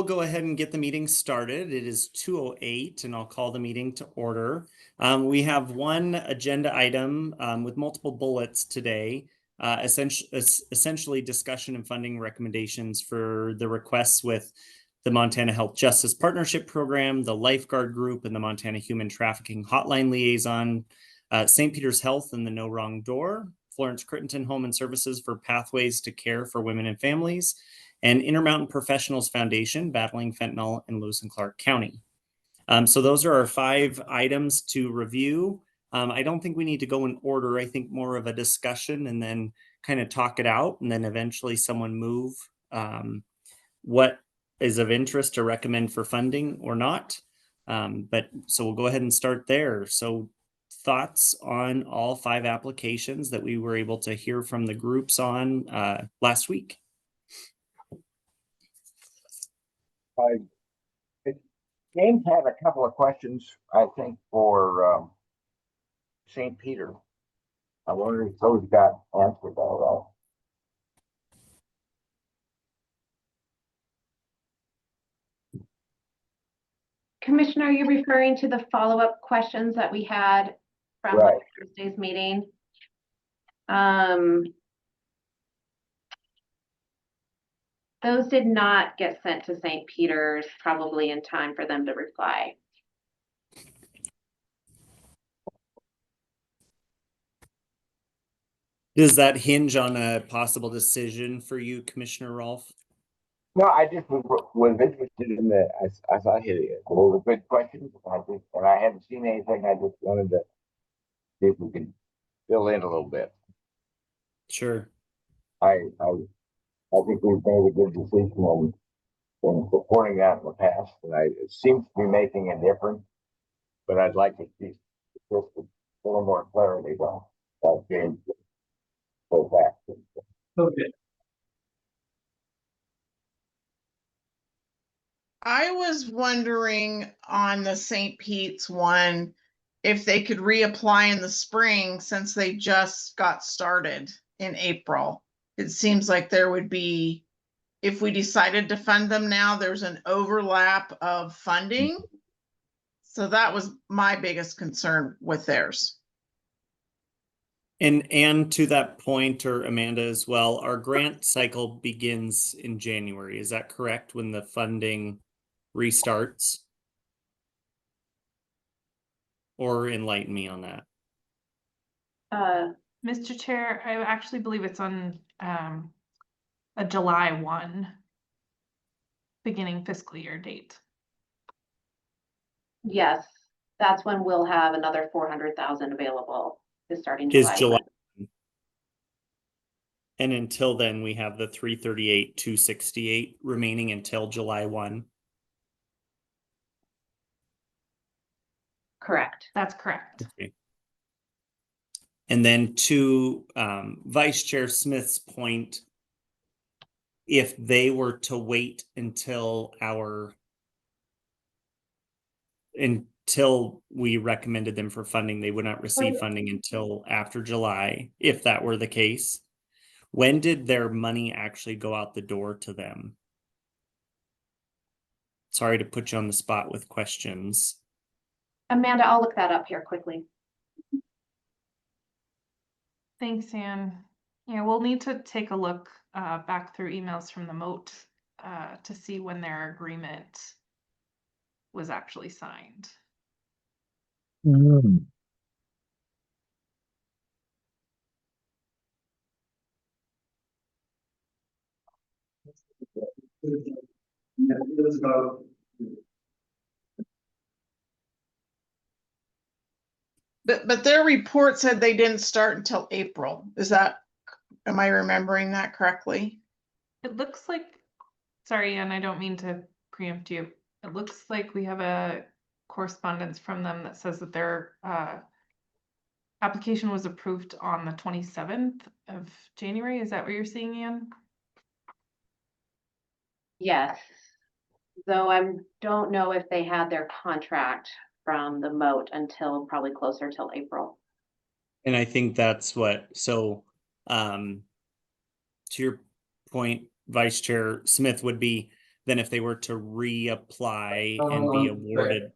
We'll go ahead and get the meeting started. It is 2:08 and I'll call the meeting to order. We have one agenda item with multiple bullets today, essentially discussion and funding recommendations for the requests with the Montana Health Justice Partnership Program, the Lifeguard Group, and the Montana Human Trafficking Hotline Liaison, St. Peter's Health and the No Wrong Door, Florence Crittenton Home and Services for Pathways to Care for Women and Families, and Intermountain Professionals Foundation, Battling Fentanyl in Lewis and Clark County. So those are our 5 items to review. I don't think we need to go in order. I think more of a discussion and then kind of talk it out, and then eventually someone move what is of interest to recommend for funding or not. But so we'll go ahead and start there. So thoughts on all 5 applications that we were able to hear from the groups on last week? James had a couple of questions, I think, for St. Peter. I wonder if those got answered all right. Commissioner, are you referring to the follow-up questions that we had from Thursday's meeting? Those did not get sent to St. Peter's probably in time for them to reply. Does that hinge on a possible decision for you, Commissioner Rolfe? No, I just was interested in I thought it was a good question. And I hadn't seen anything. I just wanted to see if we could fill in a little bit. Sure. I think we've made a good decision on supporting that in the past, and it seems to be making a difference. But I'd like to see just a little more clarity on that James goes back. Okay. I was wondering on the St. Pete's one, if they could reapply in the spring since they just got started in April. It seems like there would be, if we decided to fund them now, there's an overlap of funding. So that was my biggest concern with theirs. And to that point, or Amanda as well, our grant cycle begins in January. Is that correct, when the funding restarts? Or enlighten me on that. Mr. Chair, I actually believe it's on a July 1 beginning fiscal year date. Yes, that's when we'll have another 400,000 available starting Is July 1. And until then, we have the 338,268 remaining until July 1. Correct. That's correct. Okay. And then to Vice Chair Smith's point, if they were to wait until we recommended them for funding, they would not receive funding until after July, if that were the case. When did their money actually go out the door to them? Sorry to put you on the spot with questions. Amanda, I'll look that up here quickly. Thanks, Ann. Yeah, we'll need to take a look back through emails from the MOAT to see when their agreement was actually signed. But their report said they didn't start until April. Am I remembering that correctly? It looks like, sorry, Ann, I don't mean to preempt you. It looks like we have a correspondence from them that says that their application was approved on the 27th of January. Is that what you're seeing, Ann? Yes. Though I don't know if they had their contract from the MOAT until probably closer till April. And I think that's what, so to your point, Vice Chair Smith, would be then if they were to reapply and be awarded,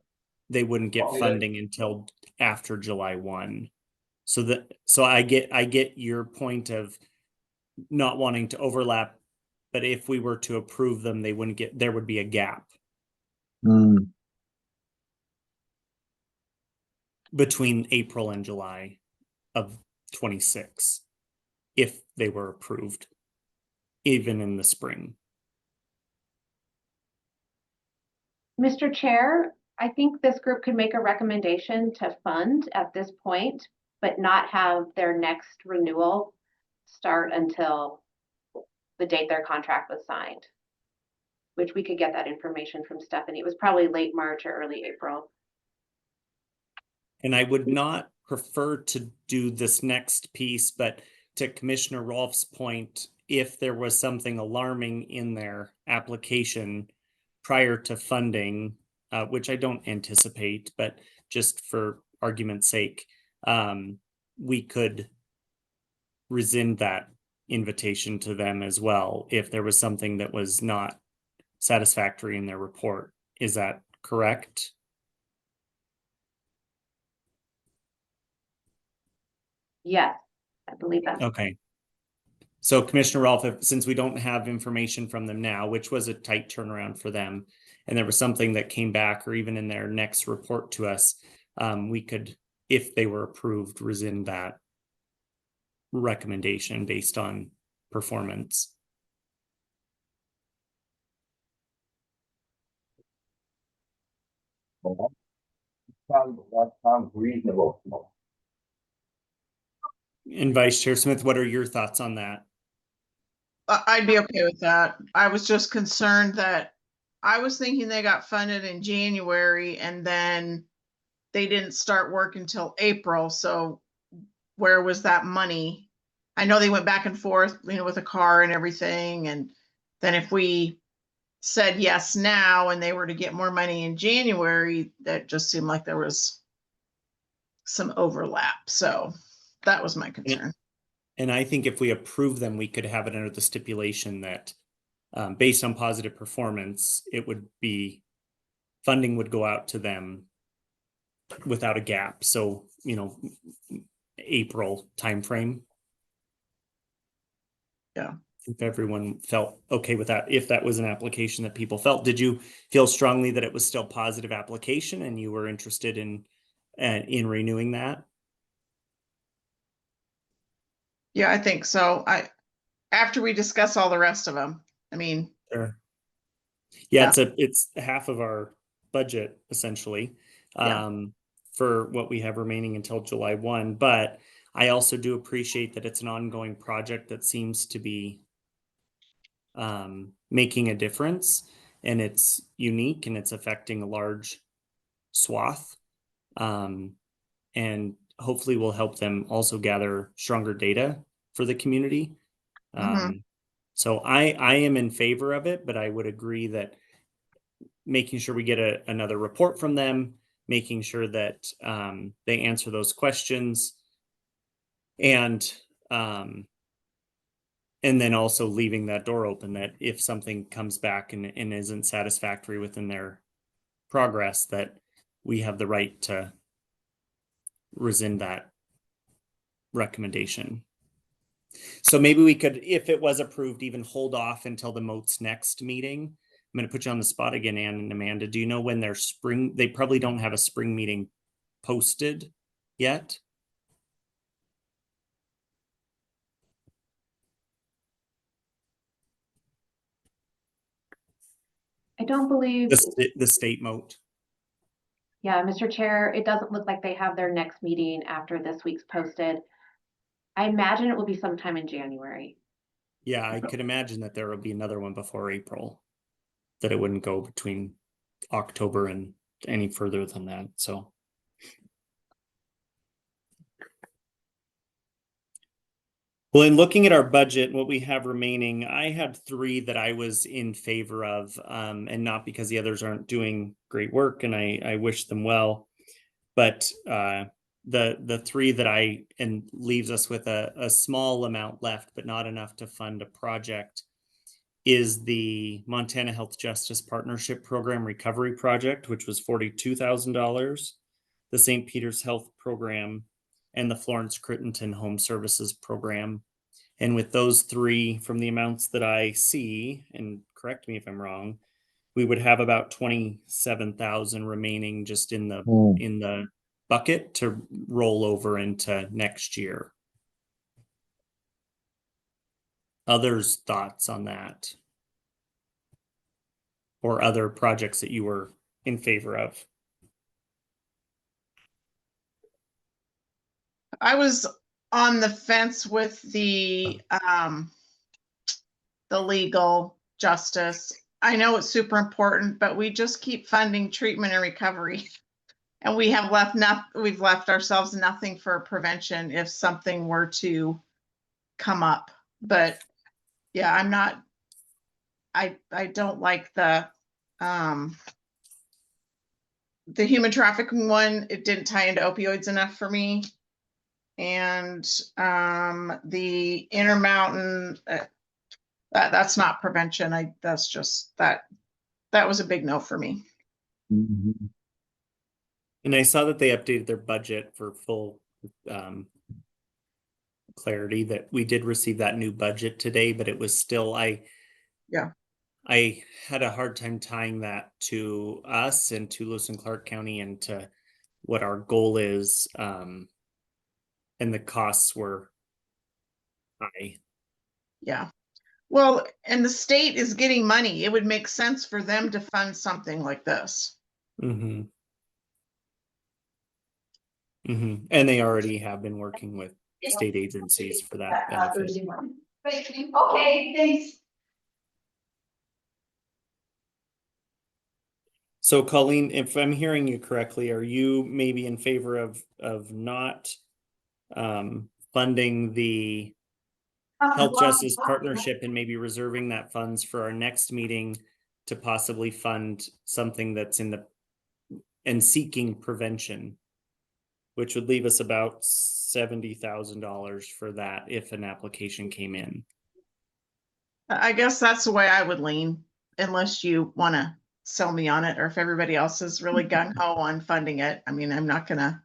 they wouldn't get funding until after July 1. So I get your point of not wanting to overlap, but if we were to approve them, they wouldn't get, there would be a gap Mm, between April and July of 26 if they were approved, even in the spring. Mr. Chair, I think this group could make a recommendation to fund at this point, but not have their next renewal start until the date their contract was signed. Which we could get that information from Stephanie. It was probably late March or early April. And I would not prefer to do this next piece, but to Commissioner Rolfe's point, if there was something alarming in their application prior to funding, which I don't anticipate, but just for argument's sake, we could rescind that invitation to them as well if there was something that was not satisfactory in their report. Is that correct? Yes, I believe that's Okay. So Commissioner Rolfe, since we don't have information from them now, which was a tight turnaround for them, and there was something that came back or even in their next report to us, we could, if they were approved, rescind that recommendation based on performance. Well, that sounds reasonable. And Vice Chair Smith, what are your thoughts on that? I'd be okay with that. I was just concerned that I was thinking they got funded in January and then they didn't start work until April. So where was that money? I know they went back and forth, with a car and everything. And then if we said yes now and they were to get more money in January, that just seemed like there was some overlap. So that was my concern. And I think if we approve them, we could have it under the stipulation that based on positive performance, it would be, funding would go out to them without a gap. So, April timeframe. Yeah. If everyone felt okay with that, if that was an application that people felt, did you feel strongly that it was still positive application and you were interested in renewing that? Yeah, I think so. After we discuss all the rest of them, Sure. Yeah. It's half of our budget essentially, Yeah. for what we have remaining until July 1. But I also do appreciate that it's an ongoing project that seems to be making a difference, and it's unique and it's affecting a large swath. And hopefully will help them also gather stronger data for the community. Mhm. So I am in favor of it, but I would agree that making sure we get another report from them, making sure that they answer those questions, and then also leaving that door open that if something comes back and isn't satisfactory within their progress, that we have the right to rescind that recommendation. So maybe we could, if it was approved, even hold off until the MOT's next meeting. I'm going to put you on the spot again, Ann and Amanda. Do you know when their spring, they probably don't have a spring meeting posted yet? I don't believe, The state MOT. yeah, Mr. Chair, it doesn't look like they have their next meeting after this week's posted. I imagine it will be sometime in January. Yeah, I could imagine that there will be another one before April, that it wouldn't go between October and any further than that. So. Well, in looking at our budget, what we have remaining, I had 3 that I was in favor of, and not because the others aren't doing great work, and I wish them well, but the 3 that and leaves us with a small amount left, but not enough to fund a project, is the Montana Health Justice Partnership Program Recovery Project, which was $42,000, the St. Peter's Health Program, and the Florence Crittenton Home Services Program. And with those three, from the amounts that I see, and correct me if I'm wrong, we would have about 27,000 remaining just in the bucket to roll over into next year. Others' thoughts on that? Or other projects that you were in favor of? I was on the fence with the legal justice. I know it's super important, but we just keep funding treatment and recovery. And we have we've left ourselves nothing for prevention if something were to come up. But yeah, I don't like the human trafficking one. It didn't tie into opioids enough for me. And the Intermountain, that's not prevention. That's just that was a big no for me. Mhm. And I saw that they updated their budget for full clarity that we did receive that new budget today, but it was still, Yeah. I had a hard time tying that to us and to Lewis and Clark County and to what our goal is. And the costs were high. Yeah. Well, and the state is getting money. It would make sense for them to fund something like this. Mm-hmm. Mm-hmm. And they already have been working with state agencies for that benefit. Okay, thanks. So Colleen, if I'm hearing you correctly, are you maybe in favor of not funding the Health Justice Partnership and maybe reserving that funds for our next meeting to possibly fund something that's and seeking prevention, which would leave us about $70,000 for that if an application came in. I guess that's the way I would lean, unless you want to sell me on it, or if everybody else is really gung ho on funding it. I mean, I'm not gonna.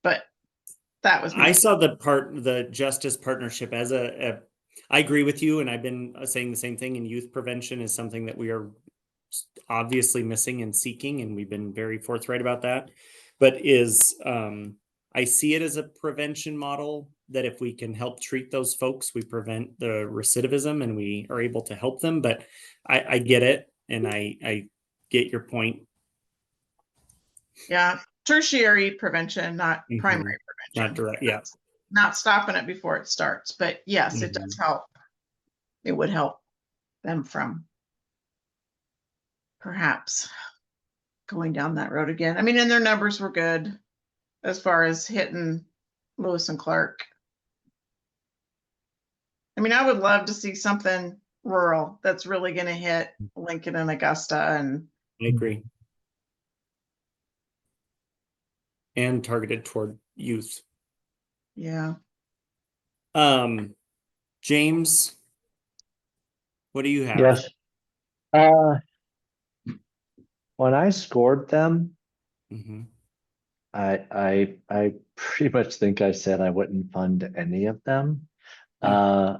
But that was I me. saw the Justice Partnership as I agree with you, and I've been saying the same thing. And youth prevention is something that we are obviously missing and seeking, and we've been very forthright about that. But I see it as a prevention model that if we can help treat those folks, we prevent the recidivism and we are able to help them. But I get it, and I get your point. Yeah, tertiary prevention, not Mhm. primary Not prevention. direct, yeah. Not stopping it before it starts. But yes, it does help. It would help them from perhaps going down that road again. I mean, and their numbers were good as far as hitting Lewis and Clark. I mean, I would love to see something rural that's really going to hit Lincoln and Augusta and I agree. And targeted toward youth. yeah. James, what do you have? Yes. When I scored them, Mhm. I pretty much think I said I wouldn't fund any of them. Yeah.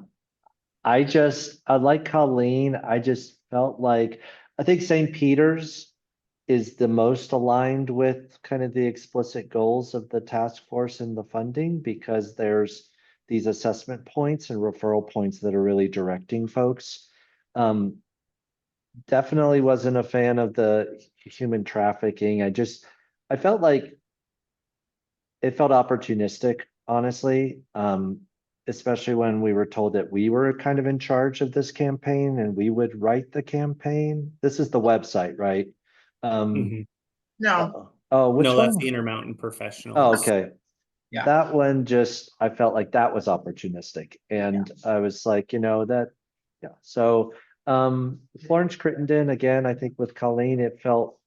I like Colleen. I just felt like I think St. Peter's is the most aligned with kind of the explicit goals of the task force and the funding because there's these assessment points and referral points that are really directing folks. Definitely wasn't a fan of the human trafficking. I felt like it felt opportunistic, honestly. Especially when we were told that we were kind of in charge of this campaign and we would write the campaign. This is the website, right? Mhm. No. Oh, which No, that's one? the Intermountain Oh, Professionals. okay. Yeah. That one just, I felt like that was opportunistic. And I was like, yeah. So Florence Crittenden, again, I think with Colleen, it felt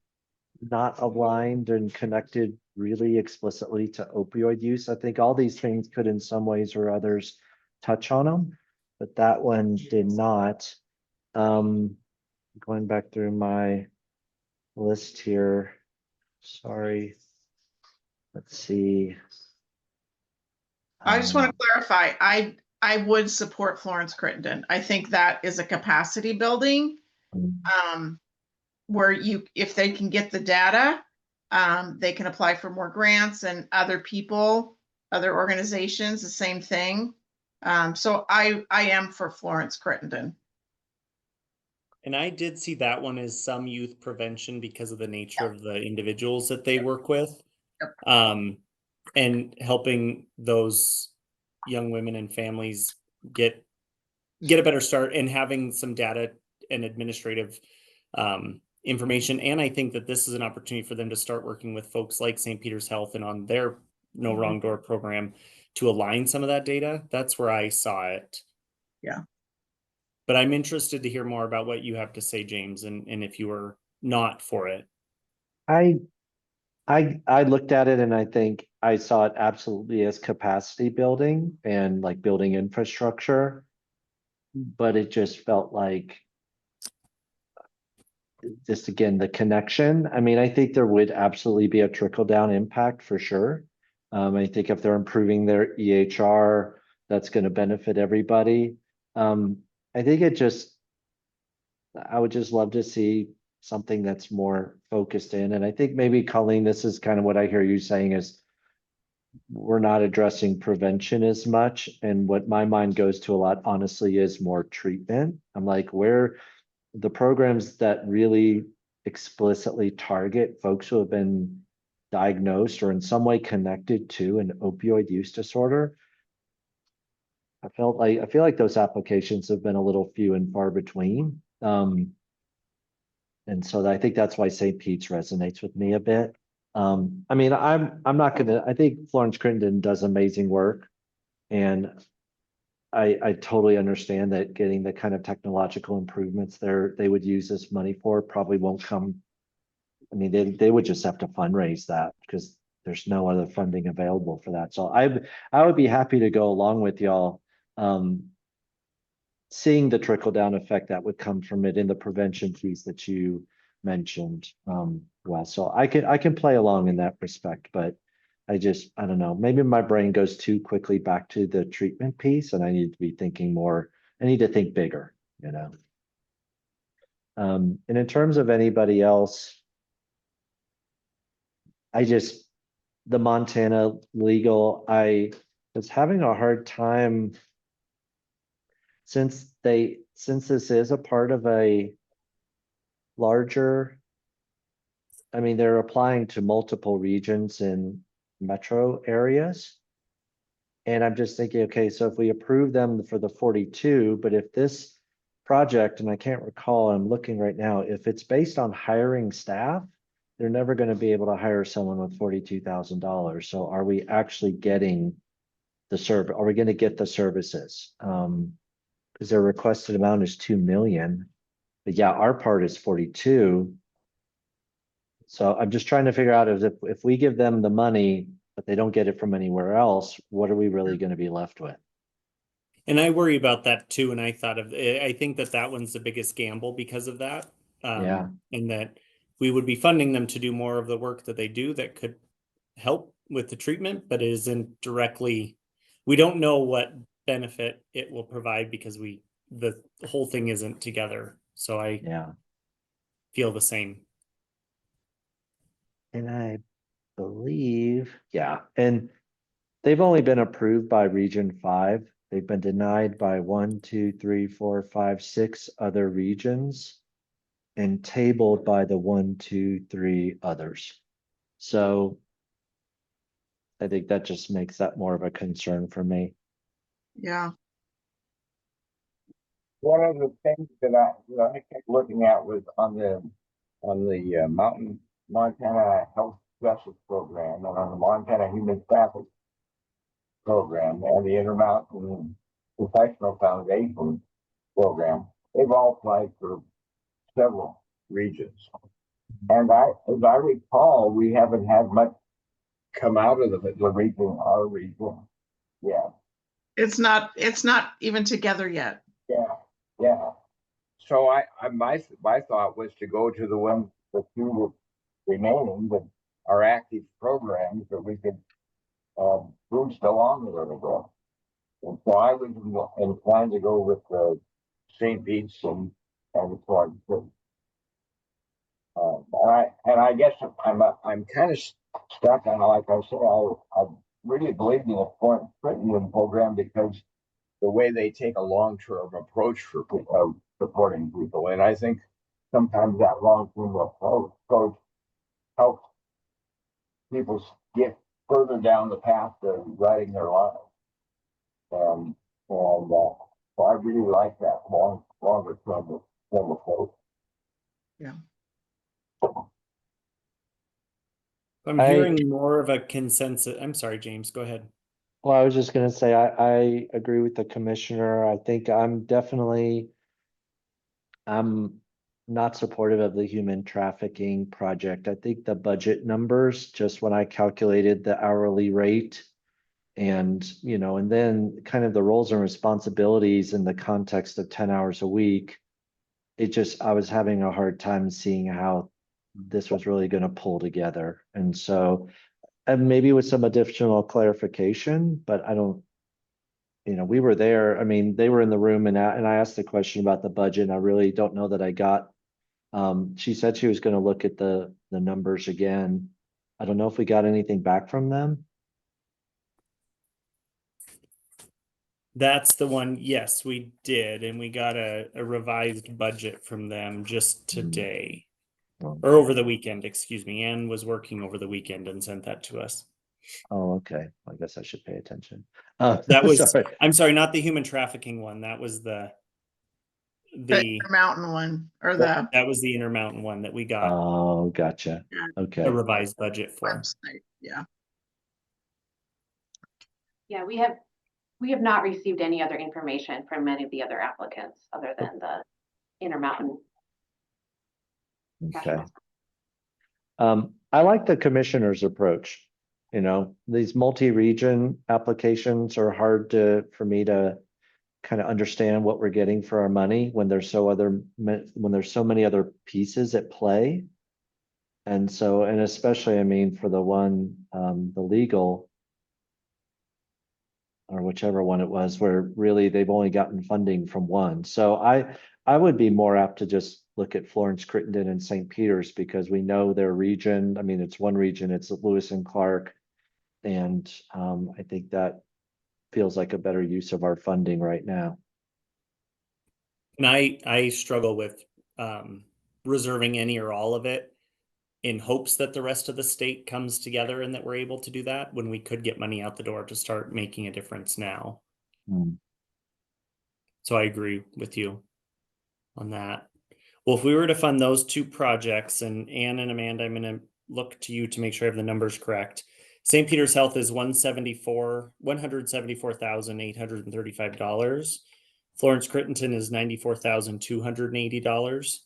not aligned and connected really explicitly to opioid use. I think all these things could in some ways or others touch on them. but that one did not. Going back through my list here. Sorry. Let's see. I just want to Um, clarify, I would support Florence Crittenden. I think that is a capacity building. Where if they can get the data, they can apply for more grants, and other people, other organizations, the same thing. So I am for Florence Crittenden. And I did see that one as some youth prevention because of the nature of the individuals that they work with. Yep. And helping those young women and families get a better start, and having some data and administrative information. And I think that this is an opportunity for them to start working with folks like St. Peter's Health and on their No Wrong Door program to align some of that data. That's where I saw it. Yeah. But I'm interested to hear more about what you have to say, James, and if you were not for it. I looked at it and I think I saw it absolutely as capacity building and like building infrastructure. But it just felt like just again, the connection. I mean, I think there would absolutely be a trickle down impact for sure. I think if they're improving their EHR, that's going to benefit everybody. I think I would just love to see something that's more focused in. And I think maybe Colleen, this is kind of what I hear you saying is we're not addressing prevention as much. And what my mind goes to a lot, honestly, is more treatment. I'm like, where the programs that really explicitly target folks who have been diagnosed or in some way connected to an opioid use disorder. I feel like those applications have been a little few and far between. And so I think that's why St. Pete's resonates with me a bit. I mean, I'm not gonna, I think Florence Crittenden does amazing work. And I totally understand that getting the kind of technological improvements they would use this money for probably won't come. I mean, they would just have to fundraise that because there's no other funding available for that. So I would be happy to go along with y'all. Seeing the trickle down effect that would come from it in the prevention piece that you mentioned, Wes. So I can play along in that respect, but I don't know, maybe my brain goes too quickly back to the treatment piece and I need to be thinking more, I need to think bigger, you know? And in terms of anybody else, the Montana legal, I was having a hard time since this is a part of a larger, I mean, they're applying to multiple regions in metro areas. And I'm just thinking, okay, so if we approve them for the 42, but if this project, and I can't recall, I'm looking right now, if it's based on hiring staff, they're never going to be able to hire someone with $42,000. So are we actually getting the service? Are we going to get the services? Because their requested amount is 2 million. But yeah, our part is 42. So I'm just trying to figure out if we give them the money, but they don't get it from anywhere else, what are we really going to be left with? And I worry about that too. And I think that one's the biggest gamble because of that. Yeah. And that we would be funding them to do more of the work that they do that could help with the treatment, but it isn't directly, we don't know what benefit it will provide because the whole thing isn't together. So I Yeah. feel the same. And I believe, yeah. And they've only been approved by Region 5. They've been denied by 1, 2, 3, 4, 5, 6 other regions and tabled by the 1, 2, 3 others. So I think that just makes that more of a concern for me. Yeah. One of the things that I kept looking at was on the Montana Health Justice Program and on the Montana Human Trafficking Program and the Intermountain Professional Foundation Program. They've all applied for several regions. And as I recall, we haven't had much come out of the region, our region. Yeah. It's not even together yet. Yeah, yeah. So my thought was to go to the two remaining that are active programs that we could, boost along a little bit. And so I was inclined to go with the St. Pete's and the Florida. And I guess I'm kind of stuck on, like I said, I really believe in the Florida program because the way they take a long-term approach for supporting people. And I think sometimes that long-term approach helps people get further down the path to writing their lives. And so I really like that longer term approach. I'm hearing more of a consensus. I'm sorry, James, go ahead. Well, I was just gonna say, I agree with the commissioner. I think I'm not supportive of the human trafficking project. I think the budget numbers, just when I calculated the hourly rate and, and then kind of the roles and responsibilities in the context of 10 hours a week, I was having a hard time seeing how this was really gonna pull together. And so, and maybe with some additional clarification, but I don't, we were there. I mean, they were in the room and I asked the question about the budget. And I really don't know that I got. She said she was going to look at the numbers again. I don't know if we got anything back from them. That's the one. Yes, we did. And we got a revised budget from them just today or over the weekend, excuse me. Ann was working over the weekend and sent that to us. Oh, okay. I guess I should pay attention. That was, sorry. I'm sorry, not the human trafficking one. That was The the mountain one or the that was the Intermountain one that we got Oh, gotcha. a Okay. revised budget for. website. Yeah. Yeah, we have not received any other information from any of the other applicants other than the Intermountain. Okay. I like the commissioner's approach. These multi-region applications are hard for me to kind of understand what we're getting for our money when there's so many other pieces at play. And especially, I mean, for the one, the legal or whichever one it was, where really they've only gotten funding from one. So I would be more apt to just look at Florence, Crittenden, and St. Peter's because we know their region. I mean, it's one region, it's Lewis and Clark. And I think that feels like a better use of our funding right now. And I struggle with reserving any or all of it in hopes that the rest of the state comes together and that we're able to do that when we could get money out the door to start making a difference now. So I agree with you on that. Well, if we were to fund those two projects, and Ann and Amanda, I'm going to look to you to make sure I have the numbers correct. St. Peter's Health is $174,835. Florence Crittenton is $94,280.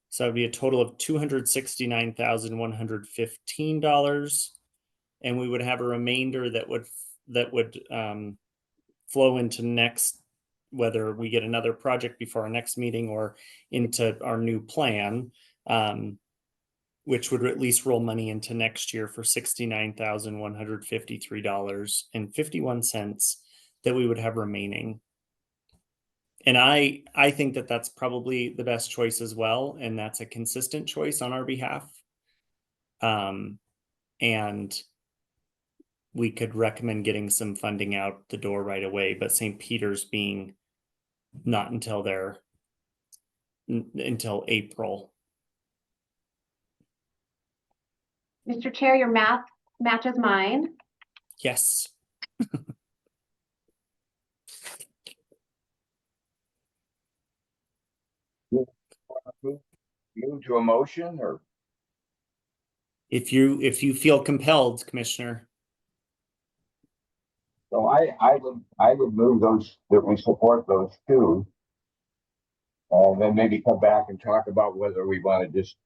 So that'd be a total of $269,115. And we would have a remainder that would flow into next, whether we get another project before our next meeting or into our new plan, which would at least roll money into next year for $69,153.51 that we would have remaining. And I think that that's probably the best choice as well. And that's a consistent choice on our behalf. And we could recommend getting some funding out the door right away, but St. Peter's being not until until April. Mr. Chair, your math matches mine. Yes. Move to a motion or? If you feel compelled, Commissioner. So I would move those, that we support those two. And then maybe come back and talk about whether we want to just,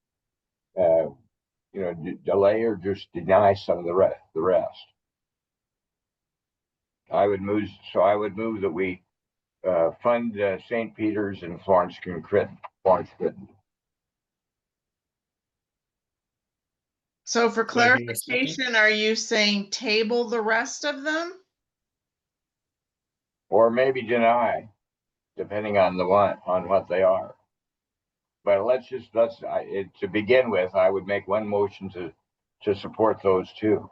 delay or just deny some of the rest. I would move that we fund St. Peter's and Florence Critton. So for Do I hear a second? clarification, are you saying table the rest of them? Or maybe deny, depending on what they are. But to begin with, I would make one motion to support those two.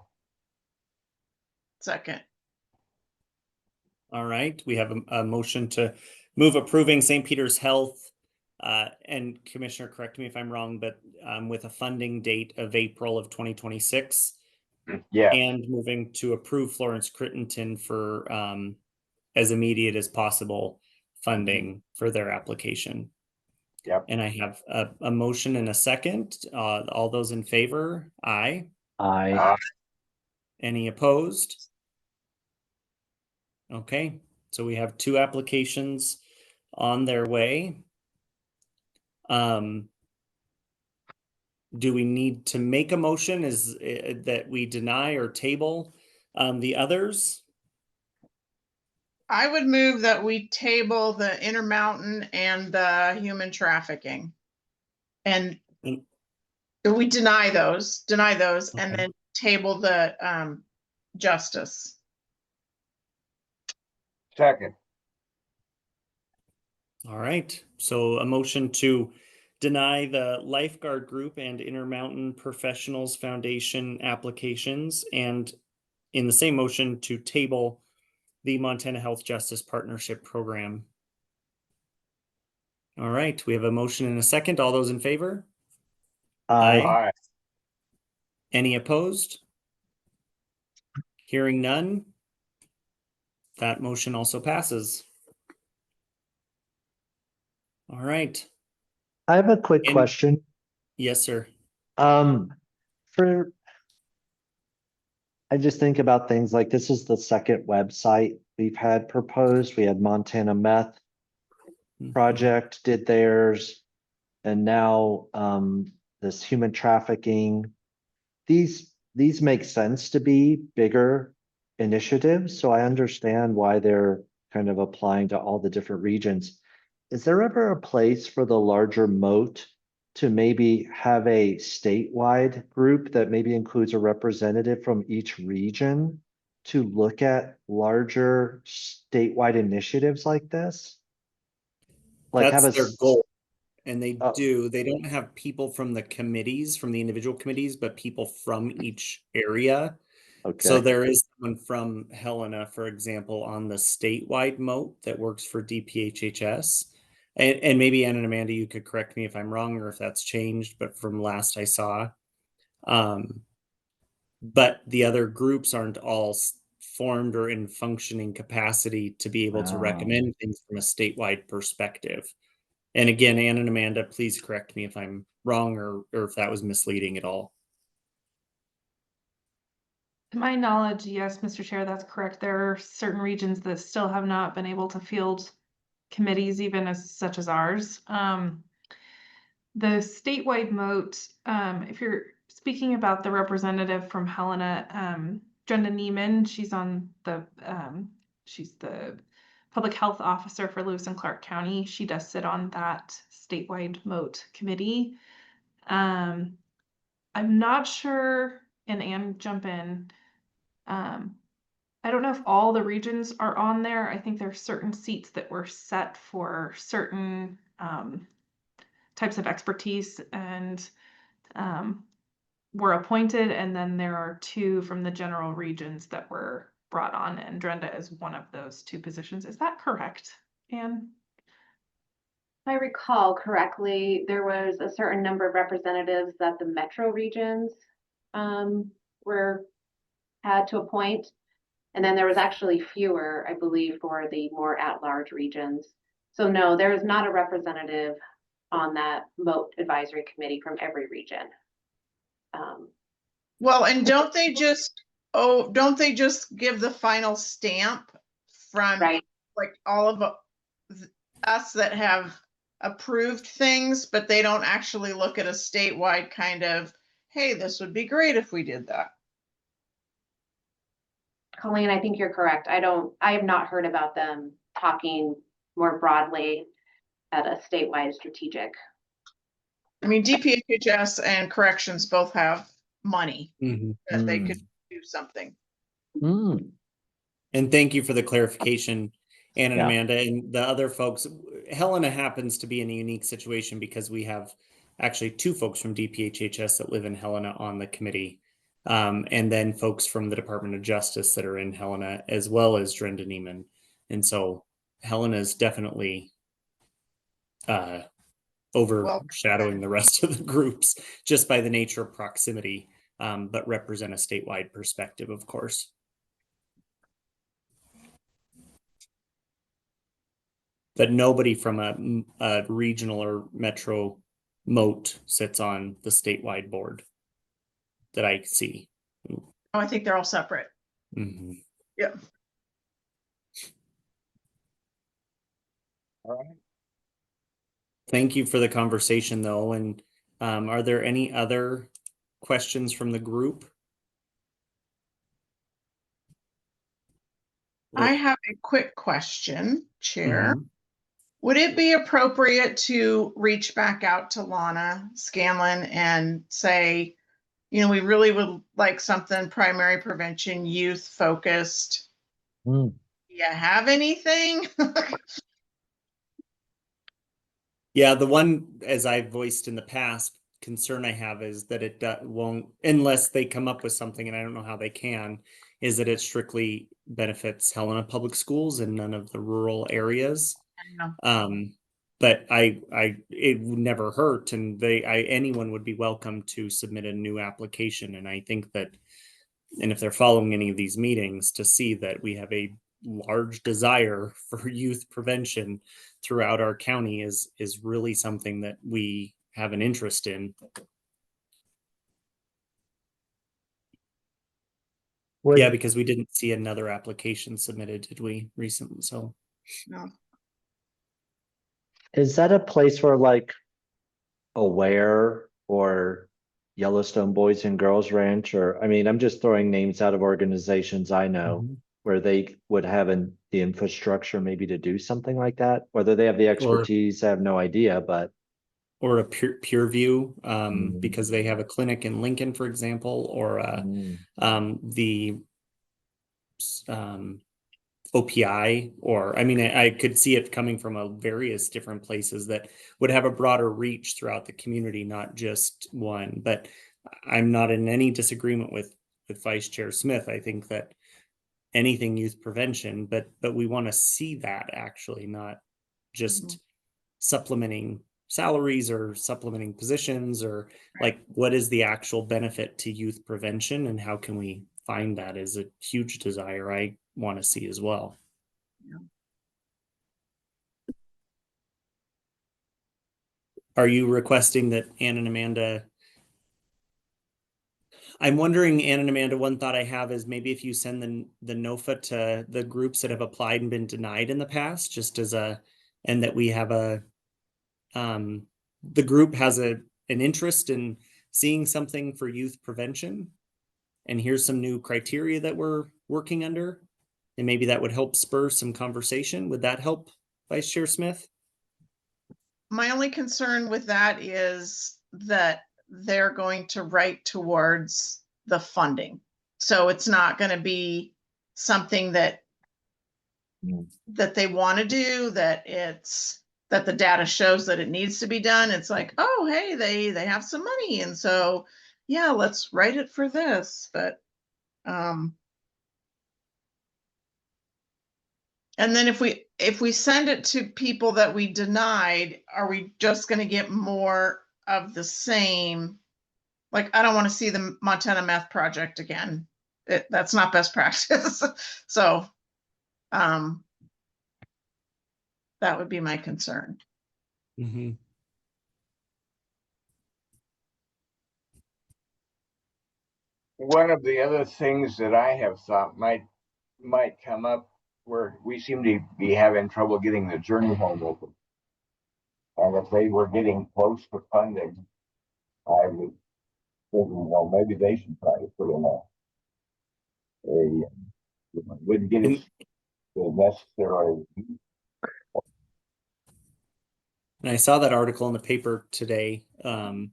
Second. All right, we have a motion to move approving St. Peter's Health. And Commissioner, correct me if I'm wrong, but with a funding date of April of 2026. Yes, And moving to approve Florence Crittenton for as immediate as possible funding for their application. yep. And I have a motion and a second. All those in favor? Aye. I, Any opposed? Okay, so we have two applications on their way. Do we need to make a motion is that we deny or table the others? I would move that we table the Intermountain and the human trafficking. And Mm. we deny those, and Okay. then table the justice. Second. All right, so a motion to deny the lifeguard group and Intermountain Professionals Foundation applications, and in the same motion to table the Montana Health Justice Partnership Program. All right, we have a motion and a second. All those in favor? I, Aye. Any opposed? Hearing none, that motion also passes. All right. I have a quick And- question. Yes, sir. For, I just think about things like this is the second website we've had proposed. We had Montana Meth Project did theirs. And now, this human trafficking. These make sense to be bigger initiatives, so I understand why they're kind of applying to all the different regions. Is there ever a place for the larger moat to maybe have a statewide group that maybe includes a representative from each region to look at larger statewide initiatives like this? Like have That's a, their goal. And they oh, do. They don't have people from the committees, from the individual committees, but people from each area. So okay, there is someone from Helena, for example, on the statewide moat that works for DPHHS. And maybe Ann and Amanda, you could correct me if I'm wrong or if that's changed, but from last I saw. But the other groups aren't all formed or in functioning capacity to be able to um, recommend things from a statewide perspective. And again, Ann and Amanda, please correct me if I'm wrong or if that was misleading at all. To my knowledge, yes, Mr. Chair, that's correct. There are certain regions that still have not been able to field committees, even as such as ours. The statewide moat, if you're speaking about the representative from Helena, Brenda Neiman, she's the public health officer for Lewis and Clark County. She does sit on that statewide moat committee. I'm not sure, and Ann, jump in. I don't know if all the regions are on there. I think there's certain seats that were set for certain types of expertise and were appointed, and then there are two from the general regions that were brought on, and Drenda is one of those two positions. Is that correct, Anne? If I recall correctly, there was a certain number of representatives that the metro regions were had to appoint. And then there was actually fewer, I believe, for the more at-large regions. So no, there is not a representative on that moat advisory committee from every region. Well, and don't they just give the final stamp from Right. like all of us that have approved things, but they don't actually look at a statewide kind of, hey, this would be great if we did that. Colleen, I think you're correct. I have not heard about them talking more broadly at a statewide strategic. I mean, DPHHS and corrections both have money Mhm. that they could do something. Hmm, And thank you for the clarification, Anna and Yeah. Amanda, and the other folks. Helena happens to be in a unique situation because we have actually two folks from DPHHS that live in Helena on the committee, and then folks from the Department of Justice that are in Helena, as well as Drenda Neiman. And so Helena is definitely overshadowing the rest of the groups just by the nature of proximity, but represent a statewide perspective, of course. But nobody from a regional or metro moat sits on the statewide board that I see. Oh, I think they're all separate. Mhm. Yeah. All right. Thank you for the conversation, though. And are there any other questions from the group? I have a quick question, Chair. Mhm. Would it be appropriate to reach back out to Lana Scanlon and say, we really would like something primary prevention, youth focused. Hmm. Do you have anything? Yeah, the one, as I've voiced in the past, concern I have is that it won't, unless they come up with something, and I don't know how they can, is that it strictly benefits Helena Public Schools and none of the rural areas. But it would never hurt, and anyone would be welcome to submit a new application. And I think that, and if they're following any of these meetings, to see that we have a large desire for youth prevention throughout our county is really something that we have an interest in. Yeah, because we didn't see another application submitted, did we, recently? So No. Is that a place where like Aware or Yellowstone Boys and Girls Ranch, or I mean, I'm just throwing names out of organizations I know where they would have the infrastructure maybe to do something like that. Whether they have the expertise, I have no idea, but or a Pure View, Mm. because they have a clinic in Lincoln, for example, or the OPI, or I mean, I could see it coming from a various different places that would have a broader reach throughout the community, not just one. But I'm not in any disagreement with Vice Chair Smith. I think that anything youth prevention, but we want to see that actually, not just supplementing salaries or supplementing positions, or like what is the actual benefit to youth prevention, and how can we find that is a huge desire I want to see as well. Are you requesting that Ann and Amanda? I'm wondering, Ann and Amanda, one thought I have is maybe if you send the NOFA to the groups that have applied and been denied in the past, just as and that we have the group has an interest in seeing something for youth prevention, and here's some new criteria that we're working under, and maybe that would help spur some conversation. Would that help, Vice Chair Smith? My only concern with that is that they're going to write towards the funding. So it's not going to be something that they want to do, that the data shows that it needs to be done. It's like, oh, hey, they have some money. And so, yeah, let's write it for this. But, and then if we send it to people that we denied, are we just going to get more of the same? Like, I don't want to see the Montana Meth Project again. That's not best practice. So, that would be my concern. Mm-hmm. One of the other things that I have thought might come up, where we seem to be having trouble getting the journey home open. And if they were getting close to funding, I would think, well, maybe they should try to put in a Wouldn't get us the necessary. And I saw that article in the paper today. Do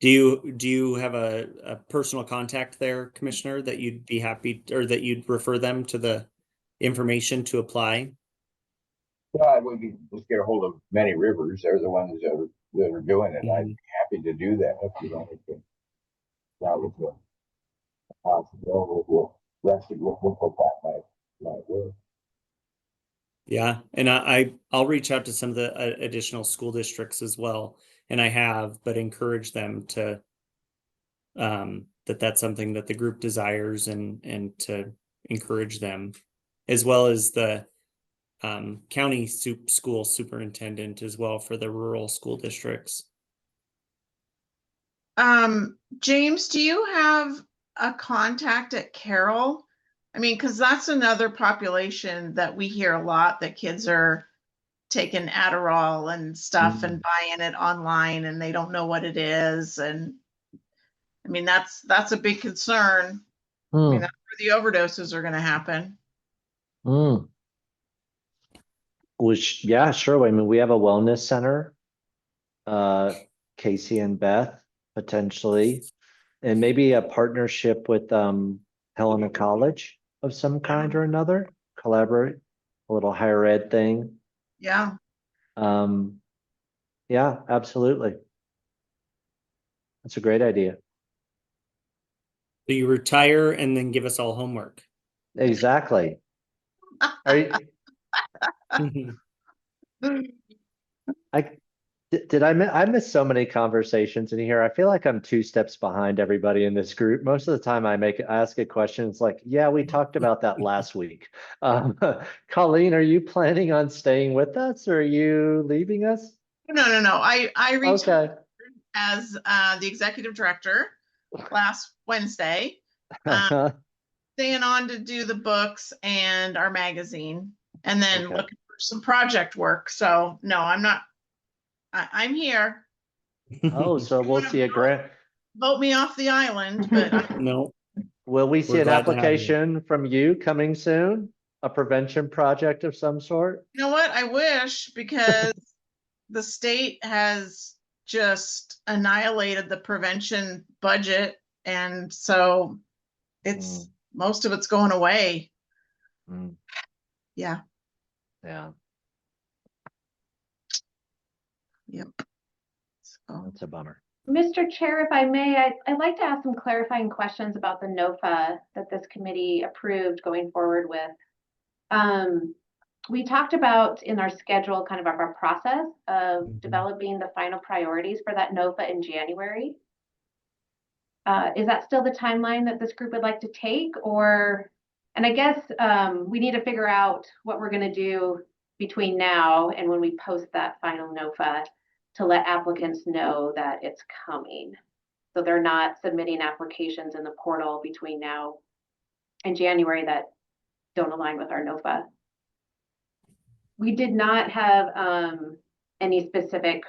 you have a personal contact there, Commissioner, that you'd be happy, or that you'd refer them to the information to apply? Yeah, we could just get a hold of many rivers. They're the ones that are doing it. I'd Mhm. be happy to do that if you wanted to. That was a possibility. We'll put that might work. Yeah, and I'll reach out to some of the additional school districts as well, and I have, but encourage them to that's something that the group desires, and to encourage them, as well as the county school superintendent as well for the rural school districts. James, do you have a contact at Carroll? I mean, because that's another population that we hear a lot, that kids are taking Adderall and stuff and buying it online and they don't know what it is. And I mean, that's a big concern. I mean, Hmm, that's where the overdoses are gonna happen. hmm. Which, yeah, sure. I mean, we have a wellness center. Casey and Beth, potentially, and maybe a partnership with Helena College of some kind or another, collaborate, a little higher ed thing. Yeah. Um, yeah, absolutely. That's a great idea. So you retire and then give us all homework. Exactly. Are you, I did I miss so many conversations in here. I feel like I'm 2 steps behind everybody in this group. Most of the time I ask a question, it's like, yeah, we talked about that last week. Um, Colleen, are you planning on staying with us or are you leaving us? No. I reached Okay. as the executive director last Wednesday, staying on to do the books and our magazine, and then Okay. looking for some project work. So no, I'm not. I'm here. Oh, so we'll see a grant. Vote me off the island, but No, Will we see we're an glad to have you. application from you coming soon? A prevention project of some sort? you know what? I wish, because the state has just annihilated the prevention budget, and so it's most of it's going away. Mm, Yeah. yeah, Yep. So, that's a bummer. Mr. Chair, if I may, I'd like to ask some clarifying questions about the NOFA that this committee approved going forward with. We talked about in our schedule kind of our process of Mhm. developing the final priorities for that NOFA in January. Is that still the timeline that this group would like to take, or, and I guess we need to figure out what we're going to do between now and when we post that final NOFA to let applicants know that it's coming. So they're not submitting applications in the portal between now and January that don't align with our NOFA. We did not have any specific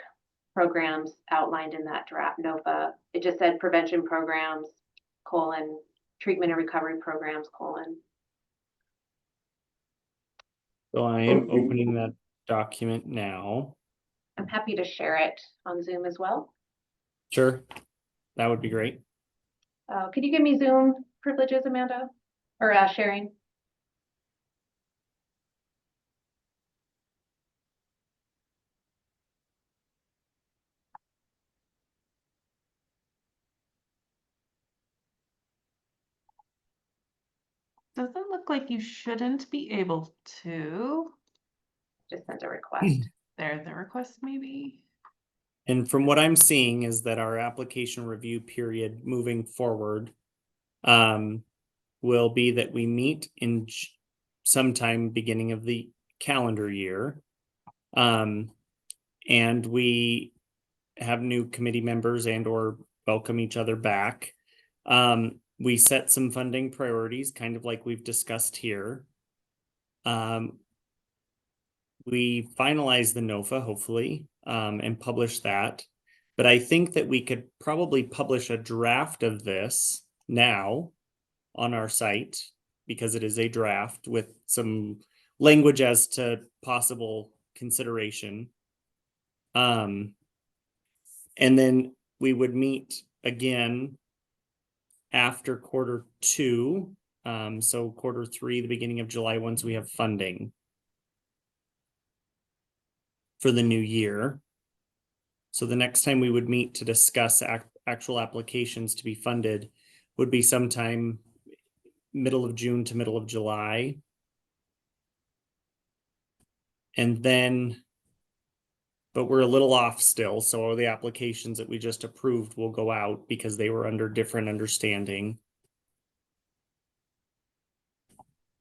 programs outlined in that draft NOFA. It just said prevention programs, treatment and recovery programs, So I am opening that document now. I'm happy to share it on Zoom as well. Sure, that would be great. Could you give me Zoom privileges, Amanda? Or sharing? Doesn't look like you shouldn't be able to. Just sent a request. There, the request maybe. And from what I'm seeing is that our application review period moving forward will be that we meet in sometime beginning of the calendar year. And we have new committee members and or welcome each other back. We set some funding priorities, kind of like we've discussed here. We finalize the NOFA, hopefully, and publish that. But I think that we could probably publish a draft of this now on our site because it is a draft with some language as to possible consideration. And then we would meet again after Q2. So Q3, the beginning of July, once we have funding for the new year. So the next time we would meet to discuss actual applications to be funded would be sometime middle of June to middle of July. And then, but we're a little off still, so the applications that we just approved will go out because they were under different understanding.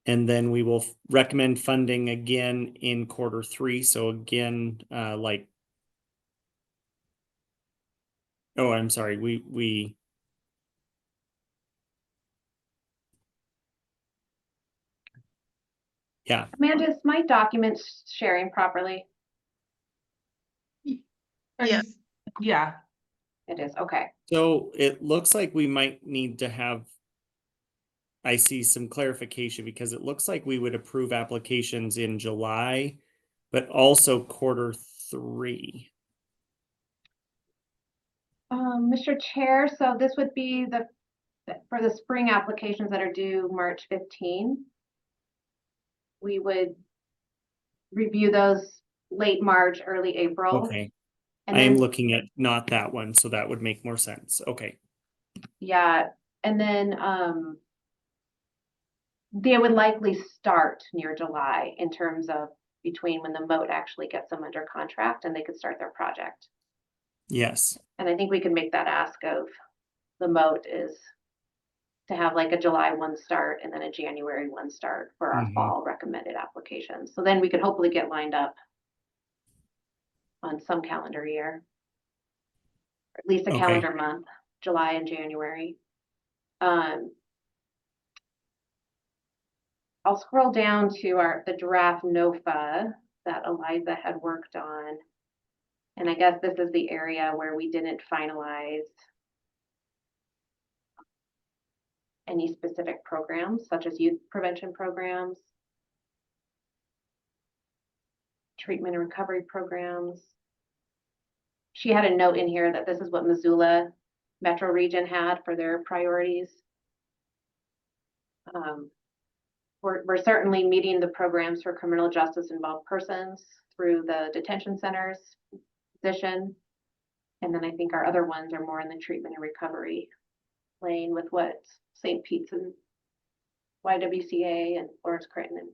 And then we will recommend funding again in Q3. So again, oh, I'm sorry, we yeah. Amanda, is my document sharing properly? Yes. Yeah, It is, okay. So it looks like we might need to have, I see some clarification because it looks like we would approve applications in July, but also Q3. Mr. Chair, so this would be for the spring applications that are due March 15. We would review those late March, early April. Okay, And I am then, looking at not that one, so that would make more sense. Okay. yeah, and then they would likely start near July in terms of between when the moat actually gets them under contract and they could start their project. Yes. And I think we can make that ask of the moat is to have like a July 1 start and then a January 1 start for our fall recommended applications. So then we could hopefully get lined up on some calendar year, or at least a Okay. calendar month, July and January. I'll scroll down to the draft NOFA that Eliza had worked on. And I guess this is the area where we didn't finalize any specific programs, such as youth prevention programs, treatment and recovery programs. She had a note in here that this is what Missoula Metro Region had for their priorities. We're certainly meeting the programs for criminal justice involved persons through the detention centers position. And then I think our other ones are more in the treatment and recovery lane with what St. Pete's and YWCA and Florence Creighton.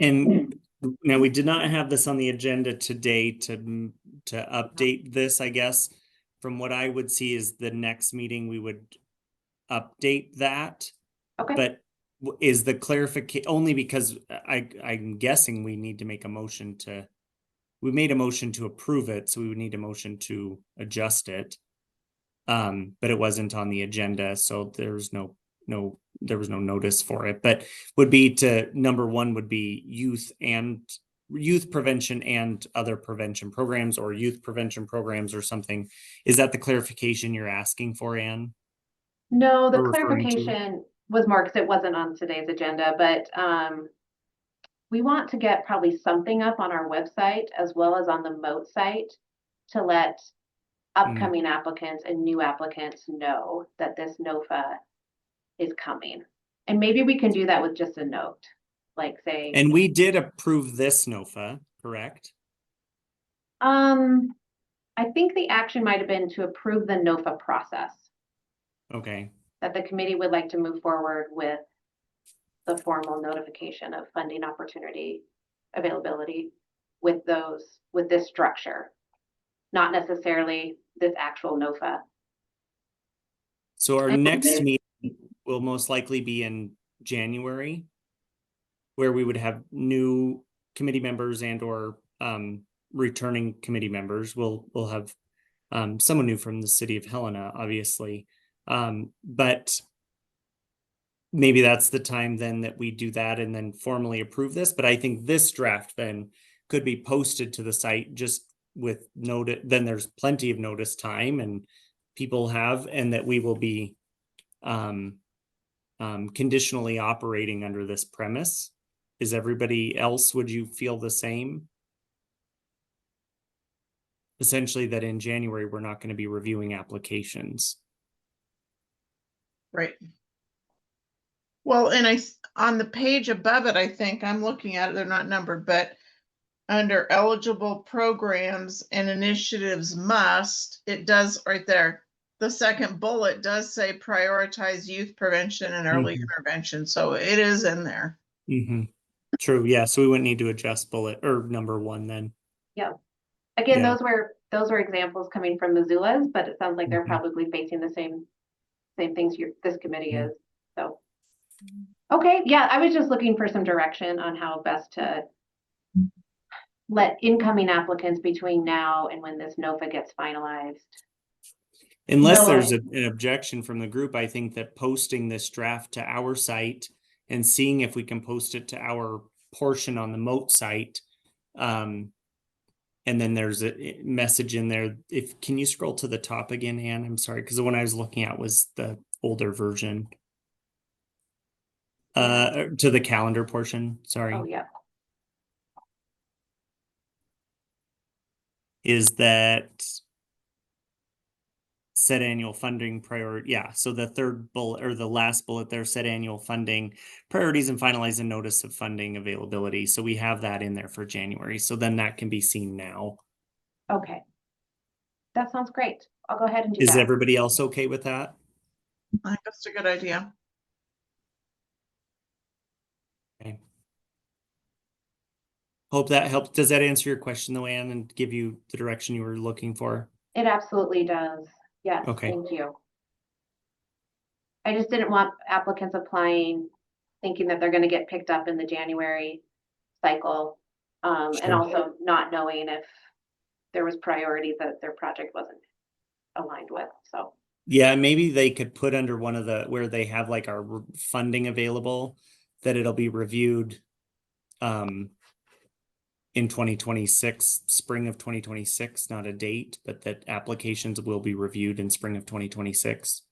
And now we did not have this on the agenda today to update this, I guess. From what I would see is the next meeting, we would update that. Okay. But is the clarification only because I'm guessing we need to make a motion we made a motion to approve it, so we would need a motion to adjust it. But it wasn't on the agenda, so there was no notice for it. But would be to number one would be youth prevention and other prevention programs, or youth prevention programs or something. Is that the clarification you're asking for, Anne? No, the Or referring to? clarification was more because it wasn't on today's agenda, but we want to get probably something up on our website as well as on the MOAT site to let upcoming applicants and new applicants know that this NOFA is coming. And maybe we can do that with just a note, like say. And we did approve this NOFA, correct? I think the action might have been to approve the NOFA process, Okay. that the committee would like to move forward with the formal notification of funding opportunity availability with this structure, not necessarily this actual NOFA. So our next meeting will most likely be in January, where we would have new committee members and or returning committee members. We'll have someone new from the city of Helena, obviously. But maybe that's the time then that we do that and then formally approve this. But I think this draft then could be posted to the site just with notice. Then there's plenty of notice time and people have, and that we will be conditionally operating under this premise. Is everybody else, would you feel the same? Essentially that in January, we're not going to be reviewing applications. Right. Well, and on the page above it, I think I'm looking at it, they're not numbered, but under eligible programs and initiatives must, it does right there. The second bullet does say prioritize youth prevention and early intervention. So it is in there. True. Yeah. So we wouldn't need to adjust bullet or number 1 then. Yeah. Again, Yeah. those were examples coming from Missoula's, but it sounds like they're Mhm. probably facing the same things this committee Mhm. is. So, okay, yeah, I was just looking for some direction on how best to let incoming applicants between now and when this NOFA gets finalized. Unless No, there's an objection from the group, I think that posting this draft to our site and seeing if we can post it to our portion on the Moat site. And then there's a message in there. Can you scroll to the top again, Anne? I'm sorry, because the one I was looking at was the older version. To the calendar portion, sorry. Oh, yeah. Is that set annual funding priority? Yeah, so the third bullet or the last bullet there said annual funding priorities and finalize a notice of funding availability. So we have that in there for January. So then that can be seen now. Okay. That sounds great. I'll go ahead and do Is that. everybody else okay with that? I think that's a good idea. Okay. Hope that helped. Does that answer your question though, Anne, and give you the direction you were looking for? It absolutely does. Yes, Okay. thank you. I just didn't want applicants applying thinking that they're going to get picked up in the January cycle. And Sure. also not knowing if there was priority that their project wasn't aligned with. So Yeah, maybe they could put under one of the where they have like our funding available, that it'll be reviewed in 2026, spring of 2026, not a date, but that applications will be reviewed in spring of 2026.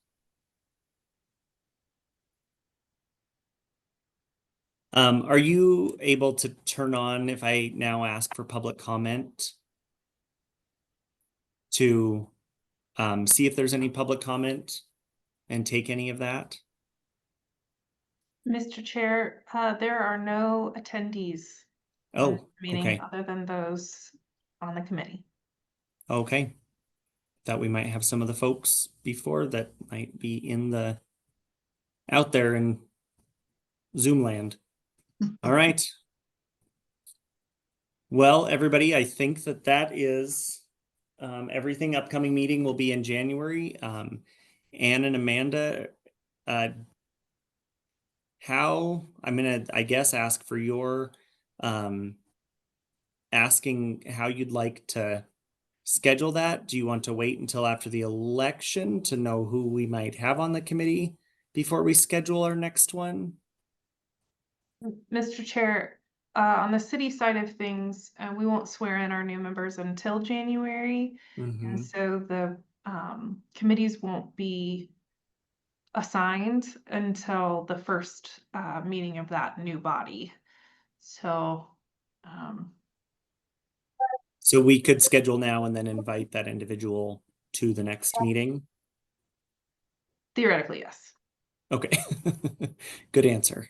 Are you able to turn on, if I now ask for public comment, to see if there's any public comment and take any of that? Mr. Chair, there are no attendees in Oh, this meeting okay. other than those on the committee. Okay. Thought we might have some of the folks before that might be out there in Zoom land. All right. Well, everybody, I think that is everything. Upcoming meeting will be in January. Anne and Amanda, I'm gonna, I guess, ask for your asking how you'd like to schedule that. Do you want to wait until after the election to know who we might have on the committee before we schedule our next one? Mr. Chair, on the city side of things, we won't swear in our new members until January. And so the committees won't be assigned until the first meeting of that new body. So So we could schedule now and then invite that individual to the next meeting. theoretically, yes. Okay. Good answer.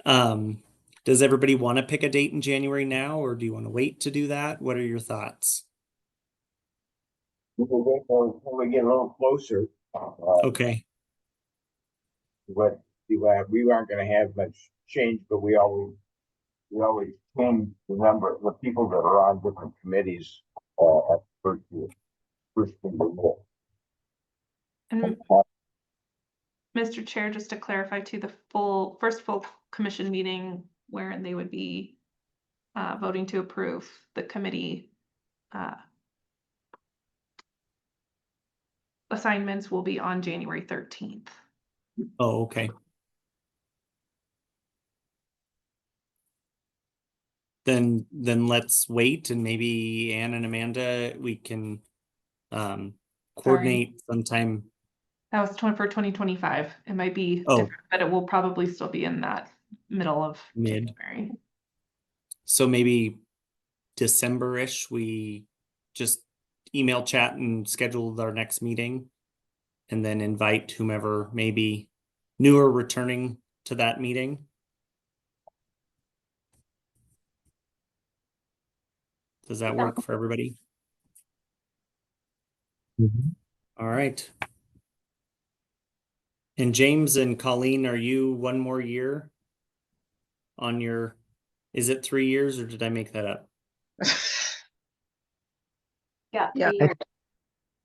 Does everybody want to pick a date in January now, or do you want to wait to do that? What are your thoughts? When we get a little closer, Okay. what we aren't going to have much change, but we always change the number of the people that are on different committees at the first thing we do. And Mr. Chair, just to clarify too, the first full commission meeting where they would be voting to approve the committee assignments will be on January 13th. Oh, okay. Then let's wait, and maybe Anne and Amanda, we can coordinate sometime. That was for 2025. It might be Oh. different, but it will probably still be in that middle of Mid. January. So maybe December-ish, we just email chat and schedule our next meeting. And then invite whomever may be new or returning to that meeting. Does that work for everybody? All right. And James and Colleen, are you one more year on your, is it 3 years or did I make that up? Yeah, Yeah. 3 years.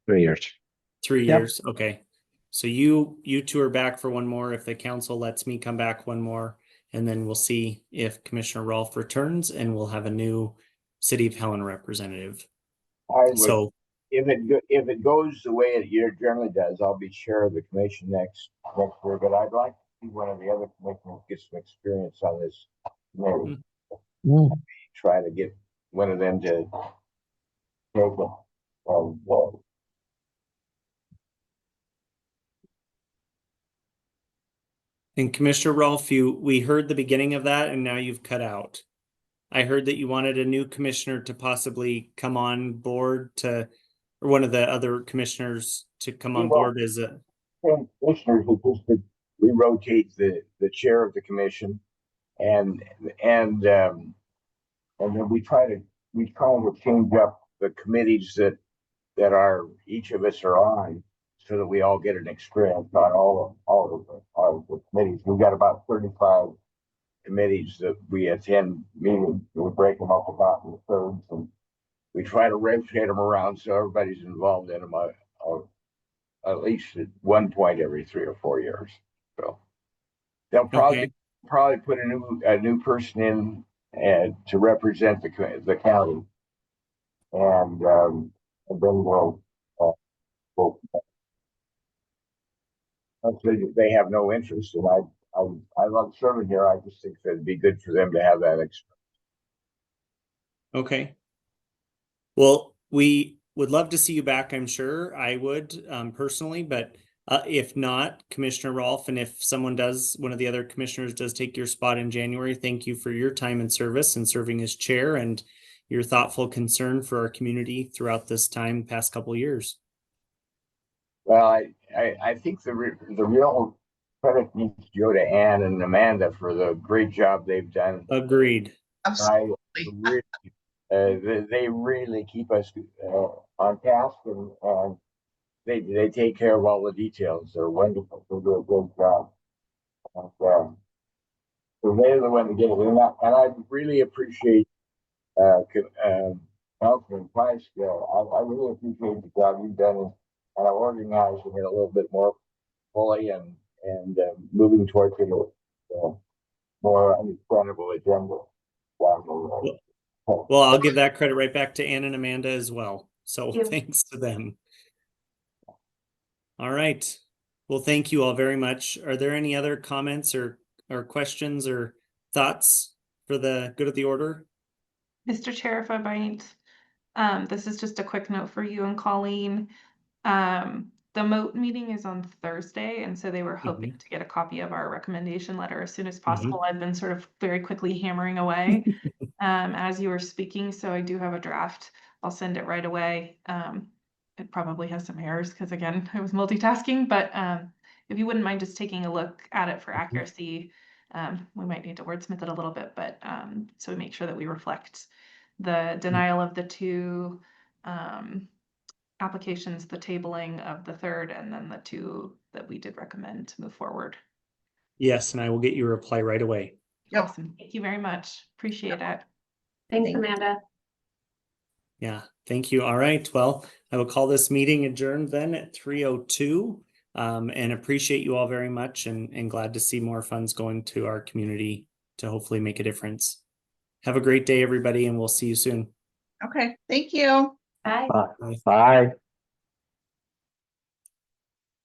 3 years. 3 Yep. years, okay. So you two are back for one more if the council lets me come back one more. And then we'll see if Commissioner Rolfe returns and we'll have a new City of Helen representative. I would, So if it goes the way it generally does, I'll be chair of the commission next year, but I'd like to see one of the other commissioners get some experience on this committee. Try to get one of them to take it. And Commissioner Rolfe, we heard the beginning of that and now you've cut out. I heard that you wanted a new commissioner to possibly come on board or one of the other commissioners to come on board as a. Commissioners will just we rotate the chair of the commission and then we try to change up the committees that are each of us are on so that we all get an experience on all of the committees. We've got about 35 committees that we attend meetings. We break them up about in thirds and we try to rotate them around so everybody's involved in them at least at one point every 3 or 4 years. So they'll probably put a new person in to represent the county, and then we'll they have no interest, and I love serving here. I just think that it'd be good for them to have that experience. Okay. Well, we would love to see you back. I'm sure I would personally, but if not, Commissioner Rolfe, and if one of the other commissioners does take your spot in January, thank you for your time and service and serving as chair and your thoughtful concern for our community throughout this past couple of years. Well, I think the real credit needs to go to Ann and Amanda for the great job they've done. Agreed. Absolutely. They really keep us on task, and they take care of all the details. They're wonderful. They do a good job. And, so they're the one to get it. And I really appreciate Councilman Price. I really appreciate the job you've done in organizing it a little bit more fully and moving towards a more understandable agenda. Well, I'll give that credit right back to Ann and Amanda as well. So Thank you. thanks to them. All right. Well, thank you all very much. Are there any other comments or questions or thoughts for the good of the order? Mr. Chair, if I might, this is just a quick note for you and Colleen. The MOAT meeting is on Thursday, and so they were hoping to get a copy of our recommendation letter as soon as possible. I've been sort of very quickly hammering away as you were speaking, so I do have a draft. I'll send it right away. It probably has some errors because, again, I was multitasking, but if you wouldn't mind just taking a look at it for accuracy, we might need to wordsmith it a little bit, but so we make sure that we reflect the denial of the 2 applications, the tabling of the 3rd, and then the 2 that we did recommend to move forward. Yes, and I will get you a reply right away. Yep. Awesome. Thank you very much. Appreciate it. Thanks, Amanda. Yeah, thank you. All right. Well, I will call this meeting adjourned then at 3:02. And appreciate you all very much and glad to see more funds going to our community to hopefully make a difference. Have a great day, everybody, and we'll see you soon. Okay. Thank you. Bye. Bye.